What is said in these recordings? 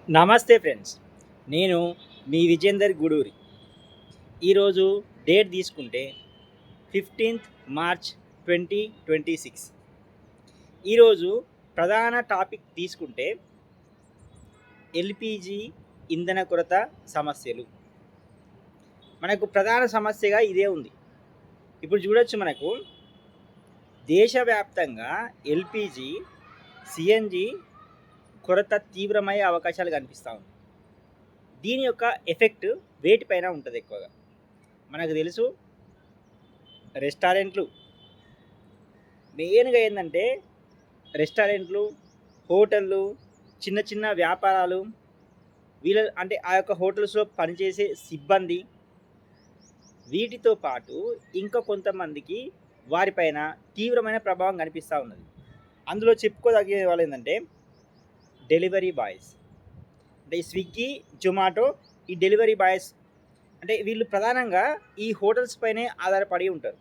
నమస్తే ఫ్రెండ్స్. నేను మీ విజేందర్ గూడూరి. ఈరోజు డేట్ తీసుకుంటే 15th మార్చ్ 2026. ఈరోజు ప్రధాన టాపిక్ తీసుకుంటే ఎల్పిజి ఇంధన కొరత సమస్యలు. మనకు ప్రధాన సమస్యగా ఇదే ఉంది. ఇప్పుడు చూడొచ్చు, మనకు దేశవ్యాప్తంగా ఎల్పిజి, సిఎన్జి కొరత తీవ్రమయ్యే అవకాశాలు కనిపిస్తూ ఉంది. దీని యొక్క ఎఫెక్ట్ వేటిపైన ఉంటుంది ఎక్కువగా. మనకు తెలుసు, రెస్టారెంట్లు మెయిన్గా ఏంటంటే రెస్టారెంట్లు, హోటళ్ళు, చిన్న చిన్న వ్యాపారాలు, వీళ్ళ అంటే ఆ యొక్క హోటల్స్లో పనిచేసే సిబ్బంది, వీటితో పాటు ఇంకా కొంతమందికి వారిపైన తీవ్రమైన ప్రభావం కనిపిస్తూ ఉన్నది. అందులో చెప్పుకోదగిన వాళ్ళు ఏంటంటే డెలివరీ బాయ్స్. అంటే ఈ స్విగ్గీ, జొమాటో, ఈ డెలివరీ బాయ్స్ అంటే వీళ్ళు ప్రధానంగా ఈ హోటల్స్ పైనే ఆధారపడి ఉంటారు.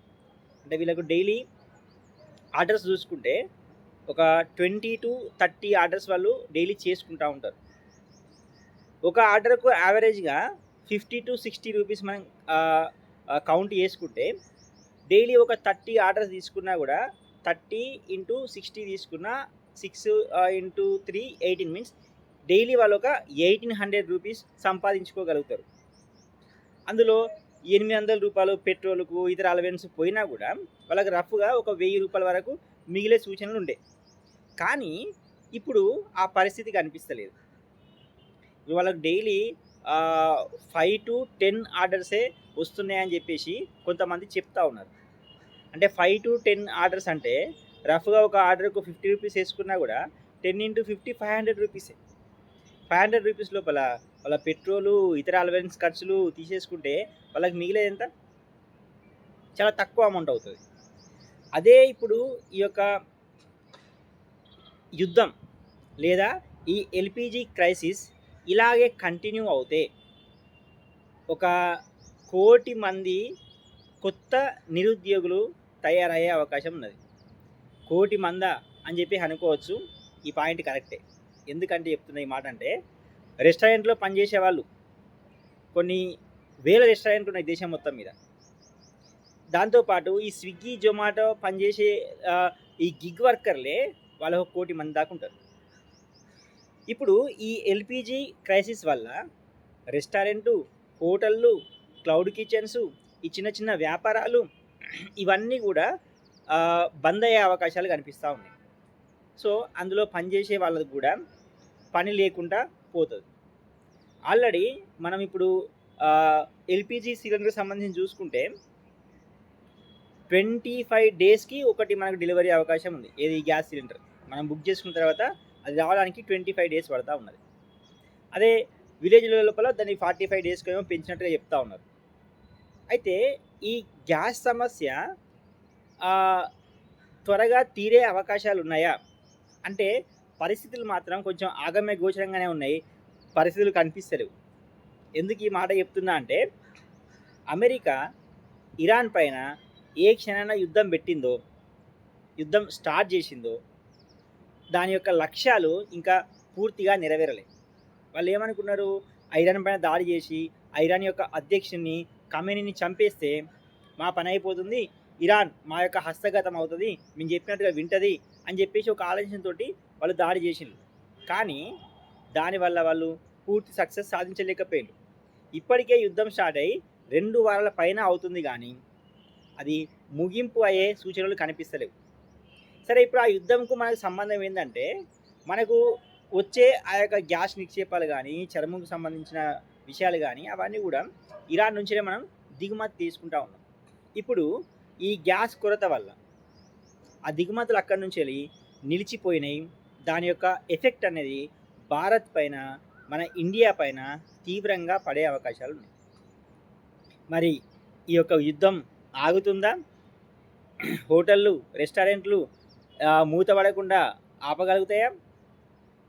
అంటే వీళ్ళకు డైలీ ఆర్డర్స్ చూసుకుంటే ఒక 20 to 30 ఆర్డర్స్ వాళ్ళు డైలీ చేసుకుంటూ ఉంటారు. ఒక ఆర్డర్కు యావరేజ్గా 50 to 60 రూపీస్ మనం కౌంట్ చేసుకుంటే డైలీ ఒక 30 ఆర్డర్స్ తీసుకున్నా కూడా 30 into 60 తీసుకున్న 6 into 3 18 మీన్స్ డైలీ వాళ్ళు ఒక 1800 రూపీస్ సంపాదించుకోగలుగుతారు. అందులో 800 రూపాయలు పెట్రోల్కు ఇతర అలవెన్స్ పోయినా కూడా వాళ్ళకి రఫ్గా ఒక 1000 రూపాయల వరకు మిగిలే సూచనలు ఉండే. కానీ ఇప్పుడు ఆ పరిస్థితి కనిపిస్తలేదు. వాళ్ళకి డైలీ 5 to 10 ఆర్డర్సే వస్తున్నాయని చెప్పేసి కొంతమంది చెప్తా ఉన్నారు. అంటే 5 to 10 ఆర్డర్స్ అంటే రఫ్గా ఒక ఆర్డర్కు 50 రూపీస్ వేసుకున్నా కూడా 10 into 50 500 రూపీసే. 500 రూపీస్ లోపల వాళ్ళ పెట్రోలు, ఇతర అలవెన్స్ ఖర్చులు తీసేసుకుంటే వాళ్ళకి మిగిలేది ఎంత? చాలా తక్కువ అమౌంట్ అవుతుంది. అదే ఇప్పుడు ఈ యొక్క యుద్ధం లేదా ఈ ఎల్పిజి క్రైసిస్ ఇలాగే కంటిన్యూ అవుతే ఒక 1 కోటి మంది కొత్త నిరుద్యోగులు తయారయ్యే అవకాశం ఉన్నది. 1 కోటి మందా అని చెప్పి అనుకోవచ్చు. ఈ పాయింట్ కరెక్టే. ఎందుకంటే చెప్తున్న ఈ మాట అంటే రెస్టారెంట్లో పనిచేసే వాళ్ళు కొన్ని వేల రెస్టారెంట్లు ఉన్నాయి దేశం మొత్తం మీద. దాంతోపాటు ఈ స్విగ్గీ, జొమాటో పనిచేసే ఈ గిగ్ వర్కర్లే వాళ్ళు 1 కోటి మంది దాకా ఉంటారు. ఇప్పుడు ఈ ఎల్పిజి క్రైసిస్ వల్ల రెస్టారెంటు, హోటళ్ళు, క్లౌడ్ కిచెన్స్, ఈ చిన్న చిన్న వ్యాపారాలు ఇవన్నీ కూడా బంద్ అయ్యే అవకాశాలు కనిపిస్తూ ఉన్నాయి. సో అందులో పనిచేసే వాళ్ళకి కూడా పని లేకుండా పోతుంది. ఆల్రెడీ మనం ఇప్పుడు ఎల్పిజి సిలిండర్కి సంబంధించి చూసుకుంటే 25 డేస్కి ఒకటి మనకు డెలివరీ అవకాశం ఉంది. ఏది గ్యాస్ సిలిండర్ మనం బుక్ చేసుకున్న తర్వాత అది రావడానికి 25 డేస్ పడతా ఉన్నది. అదే విలేజ్ల లోపల దాన్ని 45 డేస్కి ఏమో పెంచినట్టుగా చెప్తా ఉన్నారు. అయితే ఈ గ్యాస్ సమస్య త్వరగా తీరే అవకాశాలు ఉన్నాయా అంటే పరిస్థితులు మాత్రం కొంచెం ఆగమ్య గోచరంగానే ఉన్నాయి. పరిస్థితులు కనిపిస్తలేవు. ఎందుకు ఈ మాట చెప్తున్నా అంటే అమెరికా ఇరాన్ పైన ఏ క్షణాన యుద్ధం పెట్టిందో, యుద్ధం స్టార్ట్ చేసిందో దాని యొక్క లక్ష్యాలు ఇంకా పూర్తిగా నెరవేరలే. వాళ్ళు ఏమనుకున్నారు, ఇరాన్ పైన దాడి చేసి ఇరాన్ యొక్క అధ్యక్షుడిని ఖమేనీని చంపేస్తే మా పని అయిపోతుంది, ఇరాన్ మా యొక్క హస్తగతం అవుతుంది, మేము చెప్పినట్టుగా వింటది అని చెప్పేసి ఒక ఆలోచనతో వాళ్ళు దాడి చేసిండ్రు. కానీ దానివల్ల వాళ్ళు పూర్తి సక్సెస్ సాధించలేకపోయారు. ఇప్పటికే యుద్ధం స్టార్ట్ అయ్యి 2 వారాల పైన అవుతుంది, కానీ అది ముగింపు అయ్యే సూచనలు కనిపిస్తలేవు. సరే, ఇప్పుడు ఆ యుద్ధంకు మనకు సంబంధం ఏంటంటే మనకు వచ్చే ఆ యొక్క గ్యాస్ నిక్షేపాలు కానీ, చర్మంకు సంబంధించిన విషయాలు కానీ అవన్నీ కూడా ఇరాన్ నుంచే మనం దిగుమతి తీసుకుంటా ఉన్నాం. ఇప్పుడు ఈ గ్యాస్ కొరత వల్ల ఆ దిగుమతులు అక్కడి నుంచి వెళ్ళి నిలిచిపోయినాయి. దాని యొక్క ఎఫెక్ట్ అనేది భారత్ పైన, మన ఇండియా పైన తీవ్రంగా పడే అవకాశాలు ఉన్నాయి. మరి ఈ యొక్క యుద్ధం ఆగుతుందా? హోటళ్ళు, రెస్టారెంట్లు మూతపడకుండా ఆపగలుగుతాయా?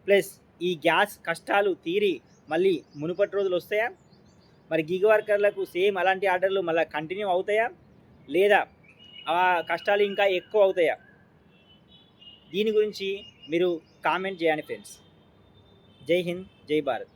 ప్లస్ ఈ గ్యాస్ కష్టాలు తీరి మళ్ళీ మునుపటి రోజులు వస్తాయా? మరి గిగ్ వర్కర్లకు సేమ్ అలాంటి ఆర్డర్లు మళ్ళీ కంటిన్యూ అవుతాయా, లేదా ఆ కష్టాలు ఇంకా ఎక్కువ అవుతాయా? దీని గురించి మీరు కామెంట్ చేయండి ఫ్రెండ్స్. జై హింద్, జై భారత్.